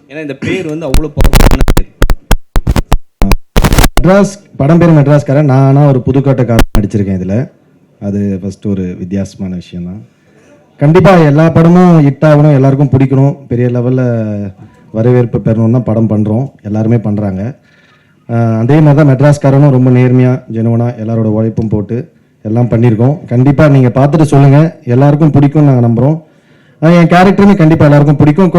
ஏன்னா இந்த பேர் வந்து அவ்வளோ பவர்ஃபுல்லான பேர். மெட்ராஸ் படம் பேர் மெட்ராஸ்காரன். நானாக ஒரு புதுக்கோட்டைக்காரன் நடிச்சிருக்கேன் இதில். அது ஃபஸ்ட்டு ஒரு வித்தியாசமான விஷயந்தான். கண்டிப்பாக எல்லா படமும் ஹிட் ஆகணும், எல்லாருக்கும் பிடிக்கணும், பெரிய லெவலில் வரவேற்பு பெறணும் தான் படம் பண்ணுறோம், எல்லாருமே பண்ணுறாங்க. அதே மாதிரி தான் மெட்ராஸ்காரனும் ரொம்ப நேர்மையாக ஜெனுவனாக எல்லாரோட உழைப்பும் போட்டு எல்லாம் பண்ணியிருக்கோம். கண்டிப்பாக நீங்கள் பார்த்துட்டு சொல்லுங்கள், எல்லாருக்கும் பிடிக்கும்னு நாங்கள் நம்புகிறோம். என் கேரக்டருமே கண்டிப்பாக எல்லாருக்கும் பிடிக்கும்.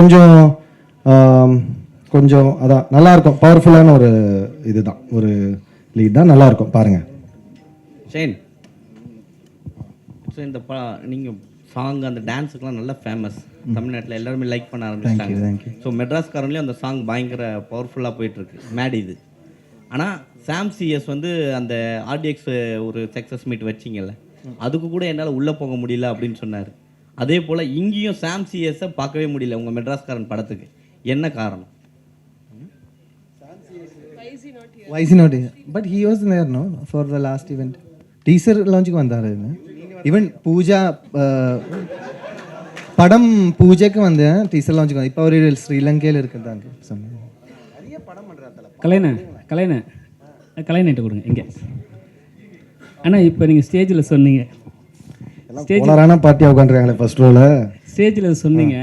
கொஞ்சம் அதான் நல்லாயிருக்கும், பவர்ஃபுல்லான ஒரு இதுதான், ஒரு லீட் தான், நல்லாயிருக்கும் பாருங்கள். ஷேன், ஸோ இந்த நீங்கள் சாங் அந்த டான்ஸுக்கெலாம் நல்லா ஃபேமஸ், தமிழ்நாட்டில் எல்லாருமே லைக் பண்ண ஆரம்பிச்சிட்டாங்க. ஸோ மெட்ராஸ்காரன்லேயும் அந்த சாங் பயங்கர பவர்ஃபுல்லாக போயிட்டுருக்கு, மேட் இது. ஆனால் சாம் சிஎஸ் வந்து அந்த ஆர்டிஎக்ஸ் ஒரு சக்ஸஸ் மீட் வச்சிங்கல்ல, அதுக்கு கூட என்னால் உள்ளே போக முடியல அப்படின்னு சொன்னார். அதே போல் இங்கேயும் சாம் சிஎஸை பார்க்கவே முடியல உங்கள் மெட்ராஸ்காரன் படத்துக்கு. என்ன காரணம்? Why is he not here? But he was there, no, for the last event. Teaser launch ku vandaru. Even Pooja padam Pooja ku vanda teaser launch ku. Ipo oru Sri Lanka la irukadanga. Nariya padam pandradala. கலைநேட்ட கொடுங்க இங்கே. ஆனால் இப்போ நீங்கள் ஸ்டேஜில் சொன்னீங்க, ஸ்டேஜான பார்ட்டியாக உட்காந்துருக்காங்களே first ரோல. ஸ்டேஜில் சொன்னீங்க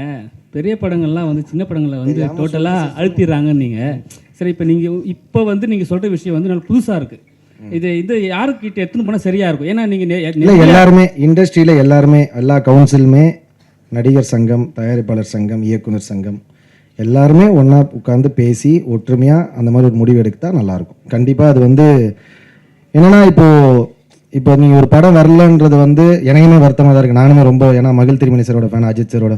பெரிய படங்கள்லாம் வந்து சின்ன படங்களை வந்து டோட்டலாக அழுத்திடுறாங்கன்னு நீங்கள். சரி, இப்போ வந்து நீங்கள் சொல்கிற விஷயம் வந்து நல்ல புதுசாக இருக்குது. இது யாருக்கிட்ட எடுத்துன்னு போனால் சரியாக இருக்கும்? ஏன்னா நீங்கள் எல்லாருமே இண்டஸ்ட்ரியில் எல்லாருமே எல்லா கவுன்சிலுமே, நடிகர் சங்கம், தயாரிப்பாளர் சங்கம், இயக்குனர் சங்கம் எல்லாருமே ஒன்றா உட்காந்து பேசி ஒற்றுமையாக அந்த மாதிரி ஒரு முடிவு எடுத்தால் நல்லாயிருக்கும். கண்டிப்பாக அது வந்து என்னென்னா இப்போ நீங்கள் ஒரு படம் வரலன்றது வந்து எனக்குமே வருத்தமாக தான் இருக்குது. நானுமே ரொம்ப, ஏன்னா மகிழ் திருமணி சாரோட ஃபேன், அஜித் சாரோட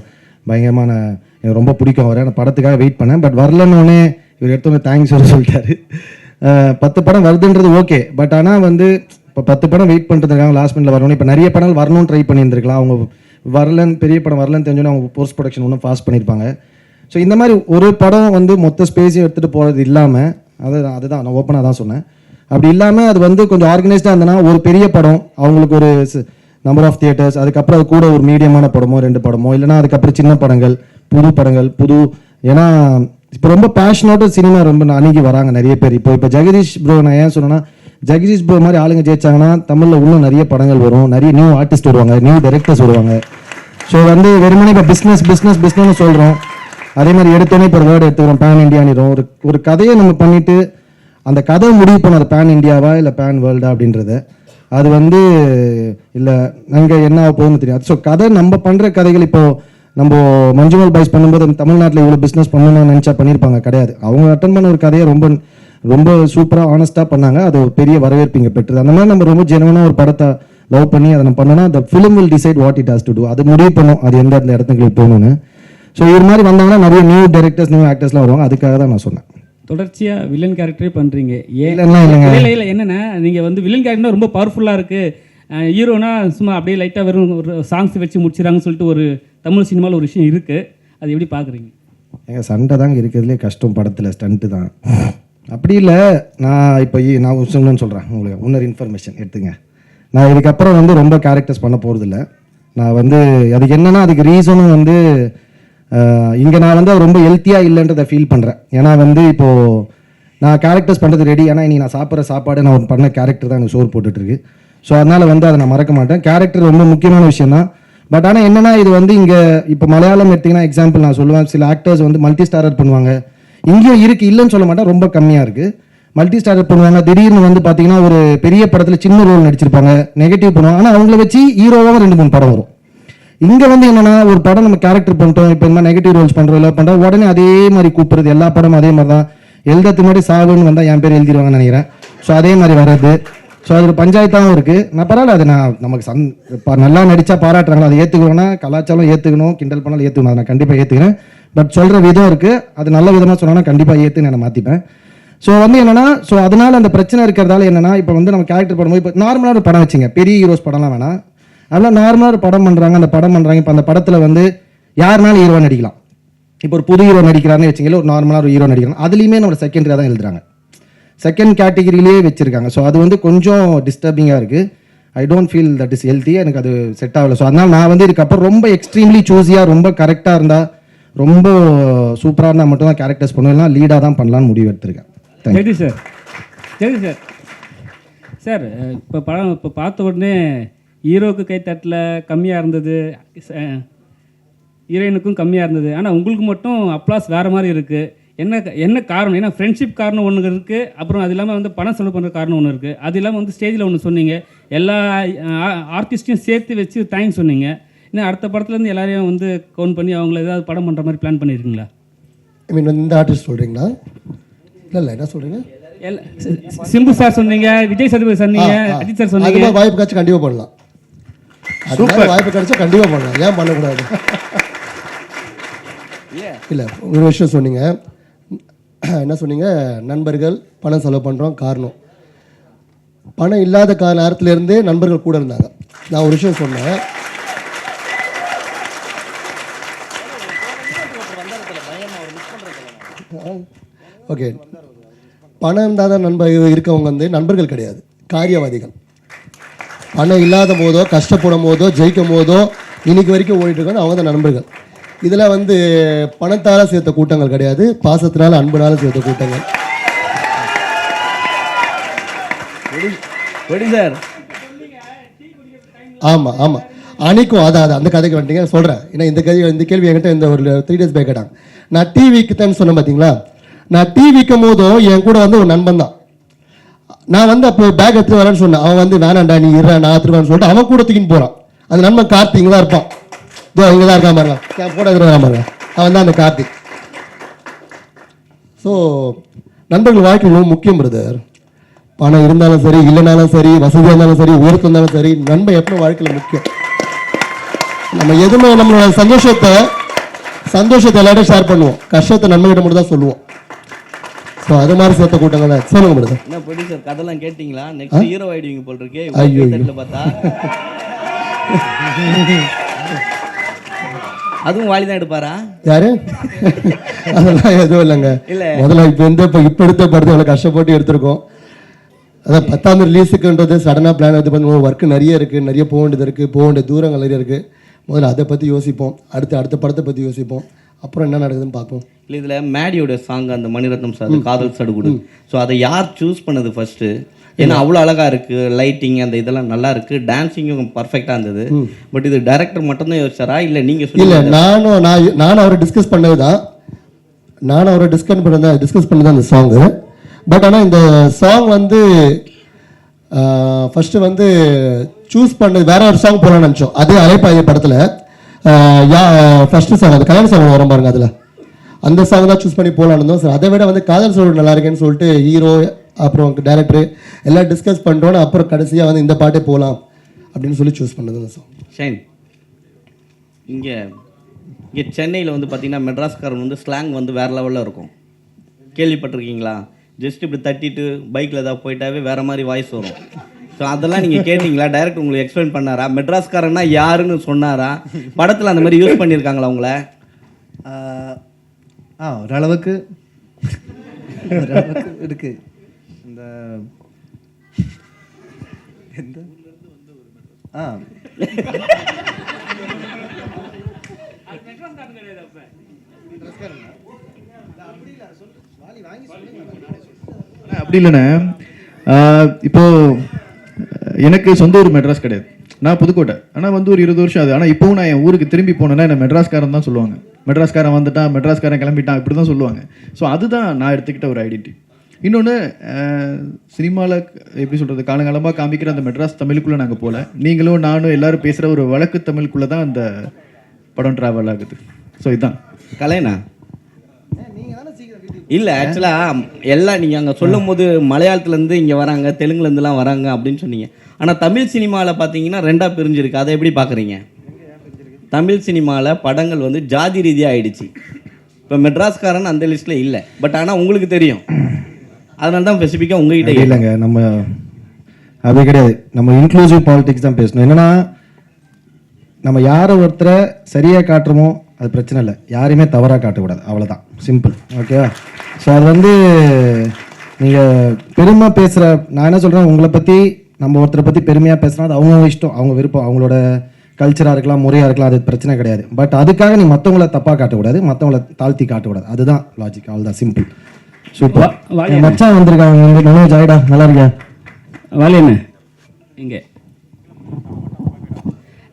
பயங்கரமான, எனக்கு ரொம்ப பிடிக்கும் அவரை. அந்த படத்துக்காக வெயிட் பண்ணேன். பட் வரலன்னொடனே இவர் எடுத்தோன்னே தேங்க்ஸ் சொல்லிட்டாரு. 10 படம் வருதுன்றது ஓகே, பட் ஆனால் வந்து இப்போ 10 படம் வெயிட் பண்ணுறதுக்காக லாஸ்ட் மினிட்ல வரணும். இப்போ நிறைய படம் வரணும்னு ட்ரை பண்ணியிருந்துருக்கலாம். அவங்க வரலன்னு, பெரிய படம் வரலன்னு தெரிஞ்சோன்னே அவங்க போஸ்ட் ப்ரொடக்ஷன் ஒன்றும் ஃபாஸ்ட் பண்ணியிருப்பாங்க. ஸோ இந்த மாதிரி ஒரு படம் வந்து மொத்த ஸ்பேஸையும் எடுத்துகிட்டு போகிறது இல்லாமல், அதுதான் நான் ஓப்பனாக தான் சொன்னேன். அப்படி இல்லாமல் அது வந்து கொஞ்சம் ஆர்கனைஸ்டாக இருந்ததுன்னா ஒரு பெரிய படம் அவங்களுக்கு ஒரு நம்பர் ஆஃப் தியேட்டர்ஸ், அதுக்கப்புறம் அது கூட ஒரு மீடியமான படமோ 2 படமோ, இல்லைனா அதுக்கப்புறம் சின்ன படங்கள், புது ஏன்னா இப்போ ரொம்ப பேஷனோட சினிமா ரொம்ப அணுகி வராங்க நிறைய பேர். இப்போ ஜெகதீஷ் ப்ரோ நான் ஏன் சொன்னேன்னா, ஜெகதீஷ் ப்ரோ மாதிரி ஆளுங்க ஜெயிச்சாங்கன்னா தமிழில் இன்னும் நிறைய படங்கள் வரும், நிறைய நியூ ஆர்டிஸ்ட் வருவாங்க, நியூ டைரக்டர்ஸ் வருவாங்க. ஸோ வந்து வெறுமனே இப்போ பிஸ்னஸ்னு சொல்கிறோம். அதே மாதிரி எடுத்தோன்னே இப்போ ஒரு வேர்டு எடுத்துக்கிறோம், பேன் இண்டியானிடும். ஒரு கதையை நம்ம பண்ணிவிட்டு அந்த கதை முடிவு பண்ண அது பேன் இண்டியாவா இல்லை பேன் வேர்ல்டா அப்படின்றத, அது வந்து இல்லை நாங்கள் என்ன போகணும்னு தெரியாது. ஸோ கதை நம்ம பண்ணுற கதைகள், இப்போது நம்ம மஞ்சுமல் பாய்ஸ் பண்ணும்போது தமிழ்நாட்டில் இவ்வளோ பிஸ்னஸ் பண்ணணும்னு நினச்சா பண்ணியிருப்பாங்க, கிடையாது. அவங்க அட்டன் பண்ண ஒரு கதையை ரொம்ப ரொம்ப சூப்பராக ஆனஸ்ட்டாக பண்ணாங்க. அது ஒரு பெரிய வரவேற்பு இங்கே பெற்றது. அந்த மாதிரி நம்ம ரொம்ப ஜெனுவனாக ஒரு படத்தை லவ் பண்ணி அதை நம்ம பண்ணோன்னா the film will decide what it has to do. அது முடிவு பண்ணும் அது எந்த இடத்துக்கு போகணும்னு. ஸோ இது மாதிரி வந்தாங்கன்னா நிறைய நியூ டைரக்டர்ஸ், நியூ ஆக்டர்ஸ்லாம் வருவாங்க. அதுக்காக தான் நான் சொன்னேன். தொடர்ச்சியாக வில்லன் கேரக்டரே பண்ணுறீங்க. இல்லை என்னென்னா நீங்கள் வந்து வில்லன் கேரக்டர் ரொம்ப பவர்ஃபுல்லாக இருக்குது, ஹீரோனா சும்மா அப்படியே லைட்டாக வெறும் ஒரு சாங்ஸ் வச்சு முடிச்சிடறாங்கன்னு சொல்லிட்டு ஒரு தமிழ் சினிமாவில் ஒரு விஷயம் இருக்குது. அது எப்படி பார்க்குறீங்க? எங்கள் சண்டை தாங்க இருக்கிறதுலே கஷ்டம் படத்தில், ஸ்டண்ட்டு தான். அப்படி இல்லை, நான் சொல்லணும்னு சொல்கிறேன் உங்களுக்கு இன்னொரு இன்ஃபர்மேஷன் எடுத்துங்க. நான் இதுக்கப்புறம் வந்து ரொம்ப கேரக்டர்ஸ் பண்ண போகிறதில்ல. நான் வந்து அதுக்கு என்னென்னா, அதுக்கு ரீசனும் வந்து இங்கே நான் வந்து ரொம்ப ஹெல்த்தியாக இல்லைன்றதை ஃபீல் பண்ணுறேன். ஏன்னா வந்து இப்போது நான் கேரக்டர்ஸ் பண்ணுறது ரெடி. ஏன்னா இன்றைக்கி நான் சாப்பிட்ற சாப்பாடு நான் பண்ண கேரக்டர் தான் எனக்கு சோறு போட்டுட்ருக்கு. ஸோ அதனால் வந்து அதை நான் மறக்க மாட்டேன். கேரக்டர் ரொம்ப முக்கியமான விஷயம் தான். பட் ஆனால் என்னென்னா, இது வந்து இங்கே இப்போ மலையாளம் எடுத்திங்கன்னா எக்ஸாம்பிள் நான் சொல்லுவேன், சில ஆக்டர்ஸ் வந்து மல்டி ஸ்டாரர் பண்ணுவாங்க. இங்கேயும் இருக்குது, இல்லைன்னு சொல்ல மாட்டேன், ரொம்ப கம்மியாக இருக்குது. மல்டி ஸ்டாரர் பண்ணுவாங்க, திடீர்னு வந்து பார்த்தீங்கன்னா ஒரு பெரிய படத்தில் சின்ன ரோல் நடிச்சிருப்பாங்க, நெகட்டிவ் பண்ணுவாங்க. ஆனால் அவங்கள வச்சு ஹீரோவாக 2-3 படம் வரும். இங்கே வந்து என்னென்னா, ஒரு படம் நம்ம கேரக்டர் பண்ணிட்டோம், இப்போ இந்த மாதிரி நெகட்டிவ் ரோல்ஸ் பண்ணுறோம், இல்லை பண்ணுறோம், உடனே அதே மாதிரி கூப்பிடுறது. எல்லா படமும் அதே மாதிரி தான். எழுதுறதுக்கு முன்னாடி சாவுன்னு வந்தால் என் பேர் எழுதிடுவாங்கன்னு நினைக்கிறேன். ஸோ அதே மாதிரி வர்றது. ஸோ அது ஒரு பஞ்சாயத்தாகவும் இருக்குது. நான் பரவாயில்ல, அது நான் நமக்கு நல்லா நடித்தா பாராட்டுறாங்களோ அதை ஏற்றுக்கணும்னா, கலாச்சாரம் ஏற்றுக்கணும், கிண்டல் பண்ணாலும் ஏற்றுக்கணும், அதை நான் கண்டிப்பாக ஏற்றுக்கிறேன். பட் சொல்கிற விதம் இருக்குது, அது நல்ல விதமாக சொன்னோன்னா கண்டிப்பாக ஏற்றுன்னு நான் மாற்றிப்பேன். ஸோ வந்து என்னென்னா, ஸோ அதனால் அந்த பிரச்சனை இருக்கிறதால என்னென்னா, இப்போ வந்து நம்ம கேரக்டர் பண்ணும்போது இப்போ நார்மலாக ஒரு படம் வச்சுங்க, பெரிய ஹீரோஸ் படம்லாம் வேணாம், அதெல்லாம் நார்மலாக ஒரு படம் பண்ணுறாங்க. அந்த படம் பண்ணுறாங்க, இப்போ அந்த படத்தில் வந்து யாருனாலும் ஹீரோ நடிக்கலாம். இப்போ ஒரு புது ஹீரோ நடிக்கிறாருன்னு வச்சுங்களேன், ஒரு நார்மலாக ஒரு ஹீரோ நடிக்கிறாங்க, அதுலேயுமே நம்ம செகண்டரியாக தான் எழுதுறாங்க, செகண்ட் கேட்டகிரிலேயே வச்சுருக்காங்க. ஸோ அது வந்து கொஞ்சம் டிஸ்டர்பிங்காக இருக்குது. I don't feel that is healthy. எனக்கு அது செட் ஆகலை. ஸோ அதனால் நான் வந்து இதுக்கப்புறம் ரொம்ப எக்ஸ்ட்ரீம்லி சூஸியாக, ரொம்ப கரெக்டாக இருந்தால், ரொம்ப சூப்பராக இருந்தால் மட்டும்தான் கேரக்டர்ஸ் பண்ணுவேன், லீடாக தான் பண்ணலான்னு முடிவு எடுத்திருக்கேன். தேங்க்யூ. சரி சார், சரி சார். சார் இப்போ படம் இப்போ பார்த்த உடனே ஹீரோவுக்கு கைத்தட்டில் கம்மியாக இருந்தது, ஹீரோயினுக்கும் கம்மியாக இருந்தது. ஆனால் உங்களுக்கு மட்டும் அப்ளாஸ் வேறு மாதிரி இருக்குது. என்ன காரணம்? ஏன்னா ஃப்ரெண்ட்ஷிப் காரணம் ஒன்று இருக்குது, அப்புறம் அது இல்லாமல் வந்து பணம் செலவு பண்ணுற காரணம் ஒன்று இருக்குது. அது இல்லாமல் வந்து ஸ்டேஜில் ஒன்று சொன்னீங்க, எல்லா ஆர்டிஸ்ட்டையும் சேர்த்து வச்சு தேங்க்ஸ் சொன்னீங்க. இன்னும் அடுத்த படத்துலேருந்து எல்லாரையும் வந்து கவுண்ட் பண்ணி அவங்கள ஏதாவது படம் பண்ணுற மாதிரி பிளான் பண்ணியிருக்கீங்களா? ஐ மீன் இந்த ஆர்டிஸ்ட் சொல்கிறீங்களா? இல்லை என்ன சொல்கிறீங்க? சிம்பு சார் சொன்னீங்க, விஜய் சேதுபதி சொன்னீங்க, அஜித் சார் சொன்னீங்க. அது வாய்ப்பு கிடைச்சா கண்டிப்பாக பண்ணலாம். அது வாய்ப்பு கிடைச்சா கண்டிப்பாக பண்ணலாம், ஏன் பண்ணக்கூடாது? இல்லை ஒரு விஷயம் சொன்னீங்க, என்ன சொன்னீங்க? நண்பர்கள் பணம் செலவு பண்ணுறோம் காரணம். பணம் இல்லாத நேரத்துலேருந்தே நண்பர்கள் கூட இருந்தாங்க. நான் ஒரு விஷயம் சொன்னேன், ஓகே, பணம் இருந்தால் தான் இருக்கவங்க வந்து நண்பர்கள் கிடையாது, காரியவாதிகள். பணம் இல்லாத போதோ கஷ்டப்படும் போதோ ஜெயிக்கும் போதோ இன்னைக்கு வரைக்கும் ஓடிட்டு இருக்காங்க, அவங்க தான் நண்பர்கள். இதில் வந்து பணத்தால் சேர்த்த கூட்டங்கள் கிடையாது, பாசத்தினால அன்புனால சேர்த்த கூட்டங்கள். சார் ஆமாம் ஆமாம், அன்னைக்கும் அதான் அந்த கதைக்கு வந்துட்டீங்க சொல்கிறேன். ஏன்னா இந்த கேள்வி என்கிட்ட இந்த ஒரு 3 days பேக் கேட்டாங்க. நான் டீ விற்குத்தேன்னு சொன்னேன் பார்த்தீங்களா, நான் டீ விற்கும் போதும் என் கூட வந்து ஒரு நண்பன் தான். நான் வந்து அப்போ பேக் எடுத்து வரேன்னு சொன்னேன், அவன் வந்து வேணாண்டா நீ இருறா நான் எடுத்துருவான்னு சொல்லிட்டு அவன் கூட தூக்கின்னு போகிறான். அந்த நண்பன் கார்த்திக் இங்கே தான் இருப்பான், இதோ இங்கே தான் இருக்கான் பாருங்க, போட்டோ எடுத்துருவான் பாருங்க, அவன் தான் அந்த கார்த்திக். ஸோ நண்பர்கள் வாழ்க்கை ரொம்ப முக்கியம் பிரதர். பணம் இருந்தாலும் சரி, இல்லைனாலும் சரி, வசதியாக இருந்தாலும் சரி, உயரத்து இருந்தாலும் சரி, நண்பன் எப்போ வாழ்க்கையில் முக்கியம். நம்ம எதுவுமே நம்மளோட சந்தோஷத்தை எல்லாரும் ஷேர் பண்ணுவோம், கஷ்டத்தை நண்பர்கிட்ட மட்டும் தான் சொல்லுவோம். ஸோ அது மாதிரி சேர்த்த கூட்டங்கள் தான். சொல்லுங்க பிரதர். என்ன ப்ரொடியூசர் கதைலாம் கேட்டிங்களா? நெக்ஸ்ட் ஹீரோ ஆயிடுவீங்க போல் இருக்கே. ஐயோ பார்த்தா அதுவும் வாலி தான் எடுப்பாரா? யாரு? அதெல்லாம் எதுவும் இல்லைங்க. முதல்ல இப்போ எடுத்த படத்தை எவ்வளோ கஷ்டப்பட்டு எடுத்திருக்கோம். அதான் 10ஆம் ரிலீஸுக்குன்றது சடனாக பிளான் எடுத்து பண்ணுவோம். ஒர்க்கு நிறைய இருக்குது, நிறைய போக வேண்டியது இருக்குது, போக வேண்டிய தூரங்கள் நிறைய இருக்குது. முதல்ல அதை பற்றி யோசிப்போம், அடுத்த படத்தை பற்றி யோசிப்போம், அப்புறம் என்ன நடக்குதுன்னு பார்ப்போம். இல்லை இதில் மேடியோட சாங் அந்த மணிரத்னம் சார் காதல் சடுகுடு, ஸோ அதை யார் சூஸ் பண்ணது ஃபர்ஸ்ட்டு? ஏன்னா அவ்வளோ அழகாக இருக்குது, லைட்டிங் அந்த இதெல்லாம் நல்லா இருக்குது, டான்ஸிங்கும் பர்ஃபெக்டாக இருந்தது. பட் இது டைரக்டர் மட்டும்தான் யோசிச்சாரா இல்லை நீங்கள்? இல்லை நானும் அவரை டிஸ்கஸ் பண்ணது தான், டிஸ்கஸ் பண்ணது அந்த சாங்கு. பட் ஆனால் இந்த சாங் வந்து ஃபஸ்ட்டு வந்து சூஸ் பண்ணது வேற ஒரு சாங் போகலான்னு நினச்சோம். அதே அலைப்பாய படத்தில் ஃபஸ்ட்டு சாங் அது கல்யாண சாங் வரும் பாருங்க, அதில் அந்த சாங் தான் சூஸ் பண்ணி போகலான்னு இருந்தோம். சார் அதை விட வந்து காதல் சோடு நல்லா இருக்கேன்னு சொல்லிட்டு ஹீரோ அப்புறம் டேரக்டர் எல்லாம் டிஸ்கஸ் பண்ணுறோன்னு அப்புறம் கடைசியாக வந்து இந்த பாட்டே போகலாம் அப்படின்னு சொல்லி சூஸ் பண்ணது அந்த சாங். ஷைன், இங்கே சென்னையில் வந்து பார்த்தீங்கன்னா மெட்ராஸ்காரன் வந்து ஸ்லாங் வந்து வேறு லெவலில் இருக்கும், கேள்விப்பட்டிருக்கீங்களா? ஜஸ்ட் இப்படி தட்டிட்டு பைக்கில் ஏதாவது போயிட்டாவே வேறு மாதிரி வாய்ஸ் வரும். ஸோ அதெல்லாம் நீங்கள் கேட்டிங்களா? டைரக்டர் உங்களுக்கு எக்ஸ்பிளைன் பண்ணாரா? மெட்ராஸ்காரன்னா யாருன்னு சொன்னாரா? படத்தில் அந்த மாதிரி யூஸ் பண்ணியிருக்காங்களா உங்களை? ஓரளவுக்கு இருக்கு. இந்த அப்படி இல்லைண்ணே, இப்போ எனக்கு சொந்த ஊர் மெட்ராஸ் கிடையாது, நான் புதுக்கோட்டை. ஆனால் வந்து ஒரு 20 வருஷம் ஆகுது. ஆனால் இப்போவும் நான் என் ஊருக்கு திரும்பி போனேன்னா என்ன மெட்ராஸ்காரன் தான் சொல்லுவாங்க. மெட்ராஸ்காரன் வந்துட்டான், மெட்ராஸ்காரன் கிளம்பிட்டான், இப்படி தான் சொல்லுவாங்க. ஸோ அதுதான் நான் எடுத்துக்கிட்ட ஒரு ஐடென்டிட்டி. இன்னொன்று, சினிமாவில் எப்படி சொல்கிறது, காலங்காலமாக காமிக்கிற அந்த மெட்ராஸ் தமிழுக்குள்ளே நாங்கள் போகல. நீங்களும் நானும் எல்லோரும் பேசுகிற ஒரு வழக்கு தமிழுக்குள்ளே தான் அந்த படம் ட்ராவல் ஆகுது. ஸோ இதுதான் கலைனா. இல்லை ஆக்சுவலாக எல்லாம் நீங்கள் அங்கே சொல்லும் போது மலையாளத்துலேருந்து இங்கே வராங்க, தெலுங்குலேருந்துலாம் வராங்க அப்படின்னு சொன்னீங்க. ஆனால் தமிழ் சினிமாவில் பார்த்தீங்கன்னா 2ஆக பிரிஞ்சிருக்கு. அதை எப்படி பார்க்குறீங்க? தமிழ் சினிமாவில் படங்கள் வந்து ஜாதி ரீதியாக ஆயிடுச்சு. இப்போ மெட்ராஸ்காரன் அந்த லிஸ்ட்டில் இல்லை, பட் ஆனால் உங்களுக்கு தெரியும், அதனால தான் ஸ்பெசிஃபிக்காக உங்ககிட்ட இல்லைங்க. நம்ம அப்படி கிடையாது, நம்ம இன்க்ளூசிவ் பாலிடிக்ஸ் தான் பேசணும். என்னென்னா நம்ம யாரை ஒருத்தரை சரியாக காட்டுறோமோ அது பிரச்சனை இல்லை, யாரையுமே தவறாக காட்டக்கூடாது, அவ்வளோதான், சிம்பிள். ஓகேவா? ஸோ அது வந்து நீங்கள் பெருமை பேசுகிற, நான் என்ன சொல்கிறேன், உங்களை பற்றி நம்ம ஒருத்தரை பற்றி பெருமையாக பேசுனா அது அவங்க இஷ்டம், அவங்க விருப்பம், அவங்களோட கல்ச்சராக இருக்கலாம், முறையாக இருக்கலாம், அது பிரச்சனை கிடையாது. பட் அதுக்காக நீ மற்றவங்கள தப்பாக காட்டக்கூடாது, மற்றவங்கள தாழ்த்தி காட்டக்கூடாது. அதுதான் லாஜிக், அவ்வளோதான், சிம்பிள். சூப்பர். வாலி மச்சான் வந்திருக்காங்க, மனோஜ் ஆயிடா, நல்லா இருக்கியா? வாலி என்ன இங்கே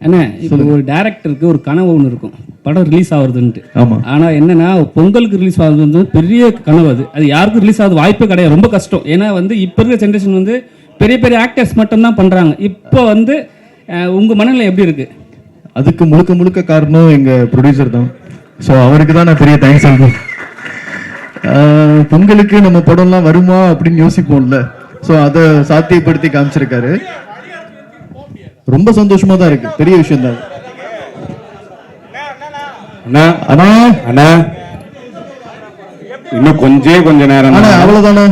அண்ணா, இப்போ ஒரு டேரக்டருக்கு ஒரு கனவு ஒன்று இருக்கும், படம் ரிலீஸ் ஆகுறதுன்ட்டு. ஆமா. ஆனால் என்னன்னா பொங்கலுக்கு ரிலீஸ் ஆகுறது வந்து பெரிய கனவு. அது யாருக்கும் ரிலீஸ் ஆகுது வாய்ப்பே கிடையாது, ரொம்ப கஷ்டம். ஏன்னா வந்து இப்போ இருக்கிற ஜென்ரேஷன் வந்து பெரிய பெரிய ஆக்டர்ஸ் மட்டும்தான் பண்ணுறாங்க. இப்போ வந்து உங்கள் மனநிலை எப்படி இருக்குது? அதுக்கு முழுக்க முழுக்க காரணம் எங்கள் ப்ரொடியூசர் தான். ஸோ அவருக்கு தான் நான் பெரிய தேங்க்ஸ் சொல்றேன். பொங்கலுக்கு நம்ம படம்லாம் வருமா அப்படின்னு யோசிப்போம்ல, ஸோ அதை சாத்தியப்படுத்தி காமிச்சிருக்காரு. ரொம்ப சந்தோஷமா தான் இருக்கு, பெரிய விஷயம் தான். அண்ணா அண்ணா அண்ணா இன்னும் கொஞ்ச நேரம் அவ்வளவுதானே.